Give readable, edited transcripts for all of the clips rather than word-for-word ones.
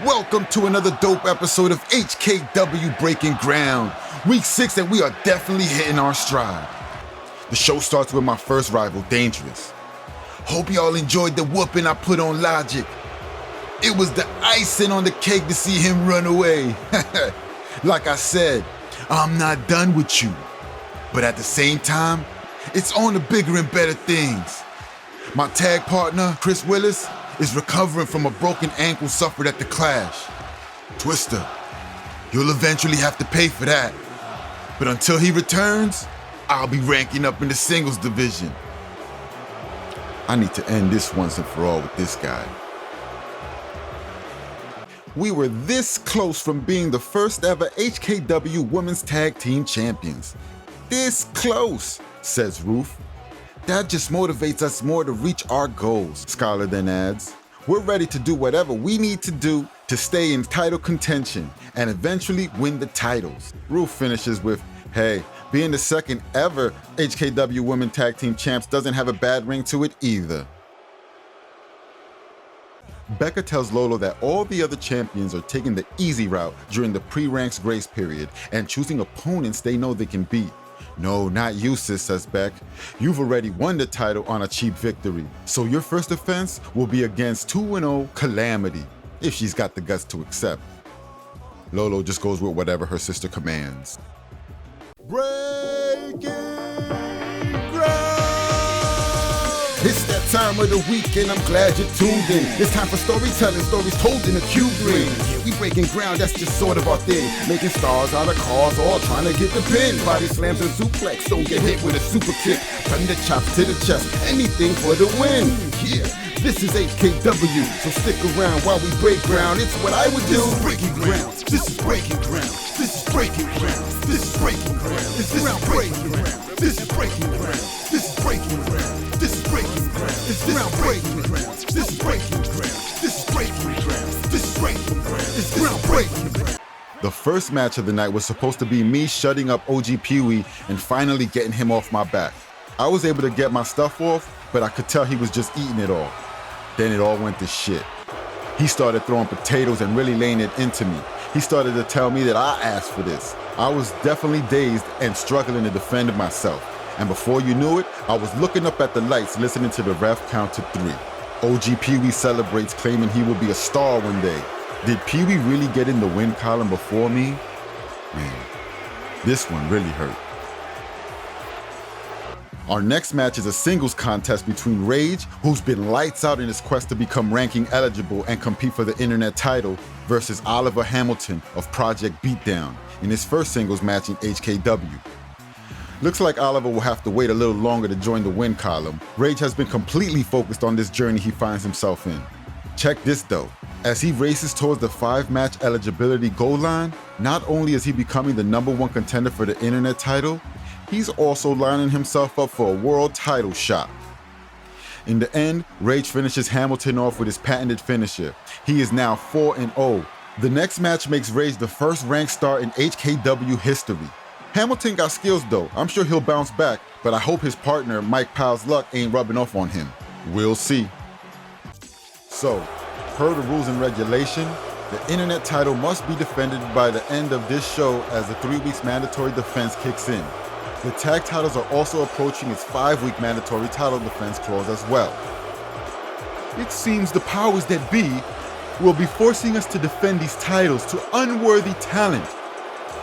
Welcome to another dope episode of HKW Breaking Ground. Week 6 and we are definitely hitting our stride. The show starts with my first rival, Dangerous. Hope y'all enjoyed the whooping I put on Logic. It was the icing on the cake to see him run away. Like I said, I'm not done with you. But at the same time, it's on to bigger and better things. My tag partner, Chris Willis, is recovering from a broken ankle suffered at the clash. Twister, you'll eventually have to pay for that. But until he returns, I'll be ranking up in the singles division. I need to end this once and for all with this guy. We were this close from being the first ever HKW Women's Tag Team Champions. This close, says Ruth. That just motivates us more to reach our goals, Skylar then adds. We're ready to do whatever we need to do to stay in title contention and eventually win the titles. Ruth finishes with, hey, being the second ever HKW Women Tag Team Champs doesn't have a bad ring to it either. BECCA tells Lolo that all the other champions are taking the easy route during the pre-ranks grace period and choosing opponents they know they can beat. No, not you, sis, says Beck. You've already won the title on a cheap victory, so your first offense will be against 2-0 Calamity, if she's got the guts to accept. Lolo just goes with whatever her sister commands. Breaking ground! It's that time of the week and I'm glad you're tuned in. It's time for storytelling, stories told in a cube ring. Yeah, we breaking ground, that's just sort of our thing. Making stars out of cars, all trying to get the pin. Body slams and suplex, don't get hit with a super kick. Thunder chops to the chest, anything for the win. Yeah, this is HKW, so stick around while we break ground. It's what I would do. This is breaking ground, this is breaking ground. This is breaking ground, this is breaking ground. This is breaking ground, this is breaking ground. This is breaking ground, this is breaking ground. This is breaking ground, this is breaking ground. This is breaking ground, this is breaking ground. This is breaking ground. The first match of the night was supposed to be me shutting up OG Pee-wee and finally getting him off my back. I was able to get my stuff off, but I could tell he was just eating it all. Then it all went to shit. He started throwing potatoes and really laying it into me. He started to tell me that I asked for this. I was definitely dazed and struggling to defend myself. And before you knew it, I was looking up at the lights listening to the ref count to 3. OG Pee-wee celebrates, claiming he will be a star one day. Did Pee-wee really get in the win column before me? Man, this one really hurt. Our next match is a singles contest between Rage, who's been lights out in his quest to become ranking eligible and compete for the internet title, versus Oliver Hamilton of Project Beatdown in his first singles match in HKW. Looks like Oliver will have to wait a little longer to join the win column. Rage has been completely focused on this journey he finds himself in. Check this though, as he races towards the 5-match eligibility goal line, not only is he becoming the #1 contender for the internet title, he's also lining himself up for a world title shot. In the end, Rage finishes Hamilton off with his patented finisher. He is now 4-0. The next match makes Rage the first ranked star in HKW history. Hamilton got skills though, I'm sure he'll bounce back, but I hope his partner Mike Powell's luck ain't rubbing off on him. We'll see. So, per the rules and regulation, the internet title must be defended by the end of this show as the 3 weeks mandatory defense kicks in. The tag titles are also approaching its 5-week mandatory title defense clause as well. It seems the powers that be will be forcing us to defend these titles to unworthy talent.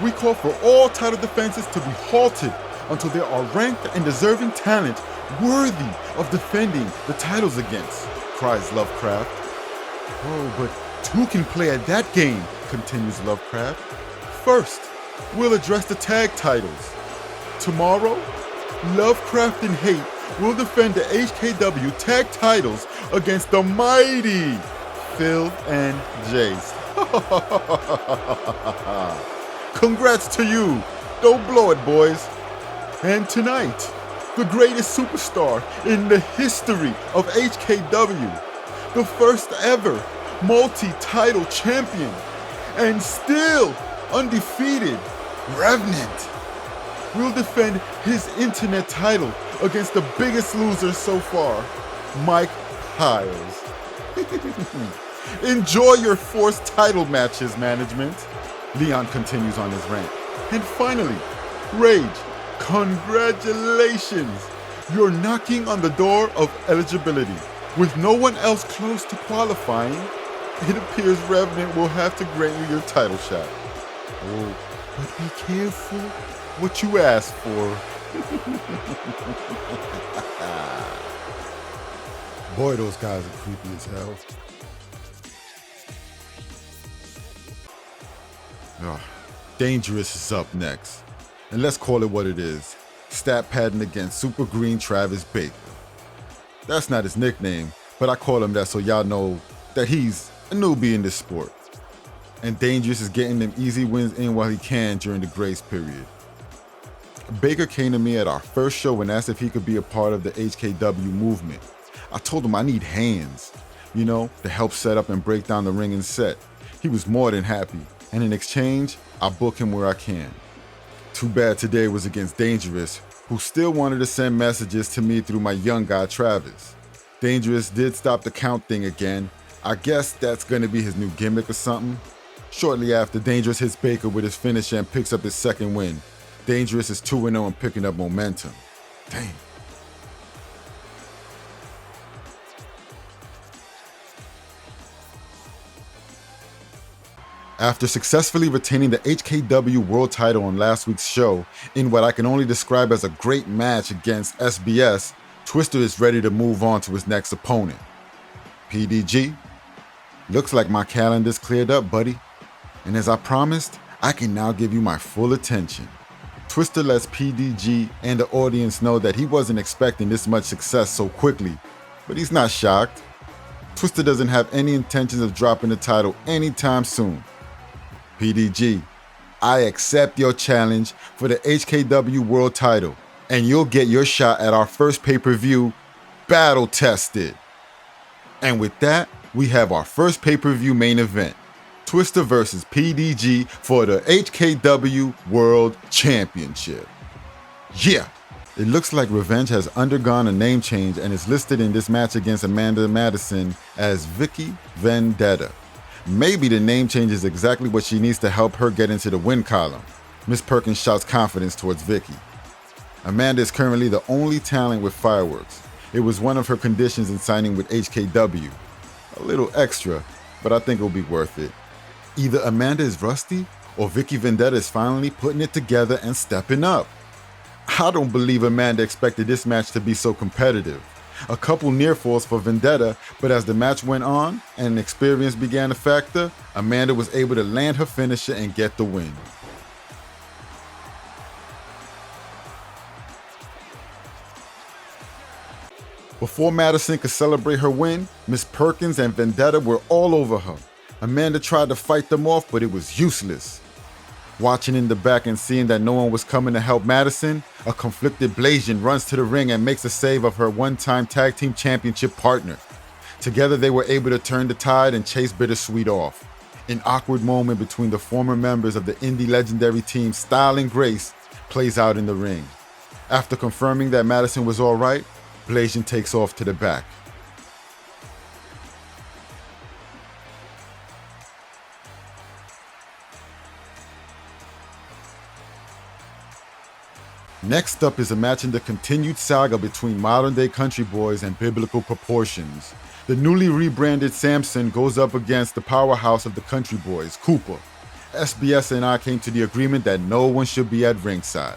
We call for all title defenses to be halted until there are ranked and deserving talent worthy of defending the titles against, cries Lovecraft. Oh, but who can play at that game, continues Lovecraft. First, we'll address the tag titles. Tomorrow, Lovecraft and Hate will defend the HKW tag titles against the mighty Phil and Jace. Congrats to you. Don't blow it, boys. And tonight, the greatest superstar in the history of HKW, the first ever multi-title champion, and still undefeated, Revenant, will defend his internet title against the biggest loser so far, Mike Piles. Enjoy your forced title matches, management. Leon continues on his rant. And finally, Rage, congratulations! You're knocking on the door of eligibility. With no one else close to qualifying, it appears Revenant will have to grant you your title shot. Oh, but be careful what you ask for. Boy, those guys are creepy as hell. Dangerous is up next. And let's call it what it is. Stat padding against Super Green Travis Baker. That's not his nickname, but I call him that so y'all know that he's a newbie in this sport. And Dangerous is getting them easy wins in while he can during the grace period. Baker came to me at our first show and asked if he could be a part of the HKW movement. I told him I need hands, to help set up and break down the ring and set. He was more than happy, and in exchange, I book him where I can. Too bad today was against Dangerous, who still wanted to send messages to me through my young guy Travis. Dangerous did stop the count thing again. I guess that's gonna be his new gimmick or something. Shortly after, Dangerous hits Baker with his finisher and picks up his second win. Dangerous is 2-0 and picking up momentum. Dang. After successfully retaining the HKW World title on last week's show, in what I can only describe as a great match against SBS, Twister is ready to move on to his next opponent. PDG? Looks like my calendar's cleared up, buddy. And as I promised, I can now give you my full attention. Twister lets PDG and the audience know that he wasn't expecting this much success so quickly, but he's not shocked. Twister doesn't have any intentions of dropping the title anytime soon. PDG, I accept your challenge for the HKW World title, and you'll get your shot at our first pay-per-view, Battle Tested. And with that, we have our first pay-per-view main event, Twister versus PDG for the HKW World Championship. Yeah, it looks like Revenge has undergone a name change and is listed in this match against Amanda Madison as VICKI Vendetta. Maybe the name change is exactly what she needs to help her get into the win column. Miss Perkins shouts confidence towards VICKI. Amanda is currently the only talent with fireworks. It was one of her conditions in signing with HKW. A little extra, but I think it'll be worth it. Either Amanda is rusty, or VICKI Vendetta is finally putting it together and stepping up. I don't believe Amanda expected this match to be so competitive. A couple near falls for Vendetta, but as the match went on and experience began to factor, Amanda was able to land her finisher and get the win. Before Madison could celebrate her win, Miss Perkins and Vendetta were all over her. Amanda tried to fight them off, but it was useless. Watching in the back and seeing that no one was coming to help Madison, a conflicted Blasian runs to the ring and makes a save of her one-time tag team championship partner. Together they were able to turn the tide and chase Bittersweet off. An awkward moment between the former members of the indie legendary team Style and Grace plays out in the ring. After confirming that Madison was alright, Blasian takes off to the back. Next up is a match in the continued saga between modern-day Country Boys and Biblical Proportions. The newly rebranded SAMSON goes up against the powerhouse of the Country Boys, Cooper. SBS and I came to the agreement that no one should be at ringside.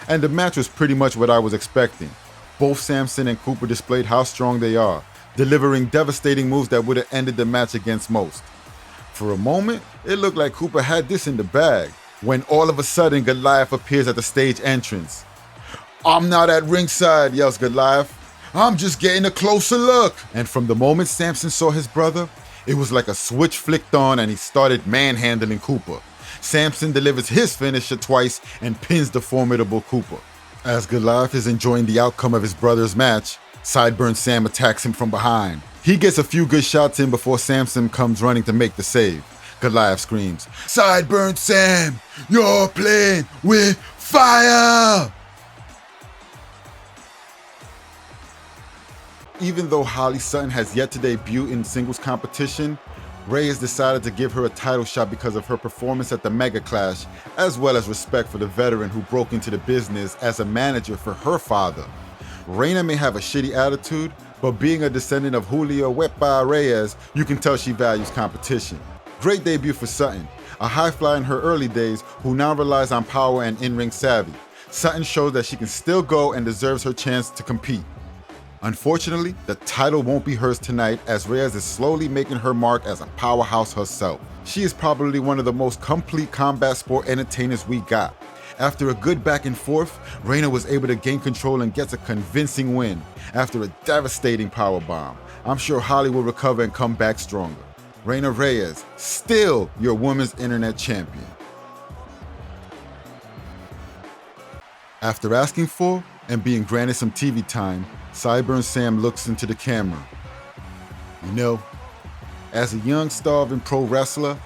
And the match was pretty much what I was expecting. Both SAMSON and Cooper displayed how strong they are, delivering devastating moves that would have ended the match against most. For a moment, it looked like Cooper had this in the bag, when all of a sudden Goliath appears at the stage entrance. "I'm not at ringside," yells Goliath. "I'm just getting a closer look." And from the moment Samson saw his brother, it was like a switch flicked on and he started manhandling Cooper. Samson delivers his finisher twice and pins the formidable Cooper. As Goliath is enjoying the outcome of his brother's match, Sideburn Sam attacks him from behind. He gets a few good shots in before Samson comes running to make the save. Goliath screams, "Sideburn Sam, you're playing with fire!" Even though Holly Sutton has yet to debut in singles competition, Reyes decided to give her a title shot because of her performance at the Mega Clash, as well as respect for the veteran who broke into the business as a manager for her father. Reina may have a shitty attitude, but being a descendant of Julio Wepa Reyes, you can tell she values competition. Great debut for Sutton, a high flyer in her early days who now relies on power and in-ring savvy. Sutton shows that she can still go and deserves her chance to compete. Unfortunately, the title won't be hers tonight as Reyes is slowly making her mark as a powerhouse herself. She is probably one of the most complete combat sport entertainers we got. After a good back and forth, Reina was able to gain control and gets a convincing win after a devastating powerbomb. I'm sure Holly will recover and come back stronger. Reina Reyes, still your women's internet champion. After asking for and being granted some TV time, Cyburn Sam looks into the camera. You know, as a young starving pro wrestler,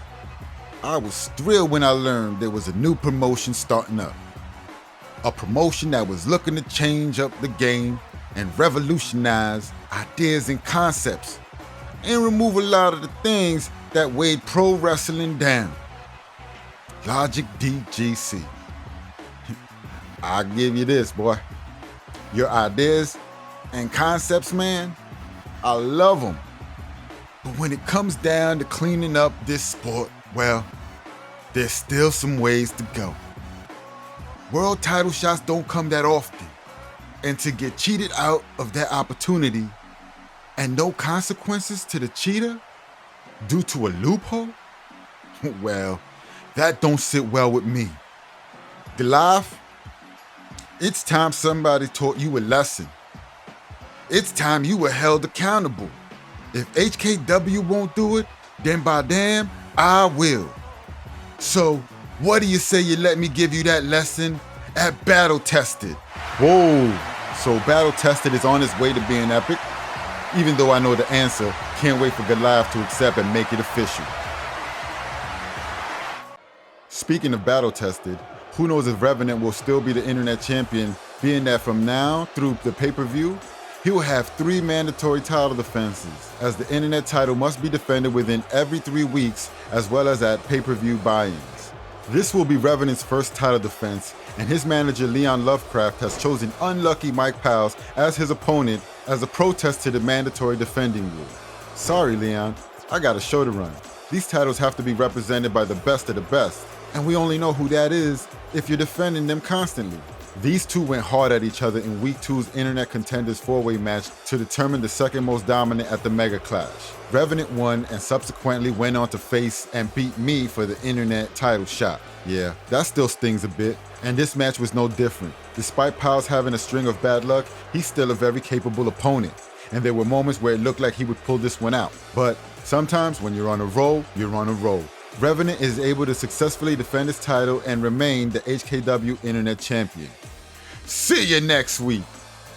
I was thrilled when I learned there was a new promotion starting up. A promotion that was looking to change up the game and revolutionize ideas and concepts and remove a lot of the things that weighed pro wrestling down. LOGICDGC. I'll give you this, boy. Your ideas and concepts, man, I love them. But when it comes down to cleaning up this sport, well, there's still some ways to go. World title shots don't come that often. And to get cheated out of that opportunity and no consequences to the cheater due to a loophole, well, that don't sit well with me. Goliath, it's time somebody taught you a lesson. It's time you were held accountable. If HKW won't do it, then by damn, I will. So, what do you say you let me give you that lesson at Battle Tested? Whoa, so Battle Tested is on its way to being epic? Even though I know the answer, can't wait for Goliath to accept and make it official. Speaking of Battle Tested, who knows if Revenant will still be the internet champion, being that from now through the pay-per-view, he will have 3 mandatory title defenses, as the internet title must be defended within every 3 weeks, as well as at pay-per-view buy-ins. This will be Revenant's first title defense, and his manager Leon Lovecraft has chosen unlucky Mike Powell as his opponent as a protest to the mandatory defending rule. Sorry, Leon, I got a show to run. These titles have to be represented by the best of the best, and we only know who that is if you're defending them constantly. These two went hard at each other in Week 2's Internet Contenders 4-way match to determine the second most dominant at the Mega Clash. Revenant won and subsequently went on to face and beat me for the Internet title shot. Yeah, that still stings a bit, and this match was no different. Despite Powell having a string of bad luck, he's still a very capable opponent, and there were moments where it looked like he would pull this one out. But sometimes when you're on a roll, you're on a roll. Revenant is able to successfully defend his title and remain the HKW Internet Champion. See you next week.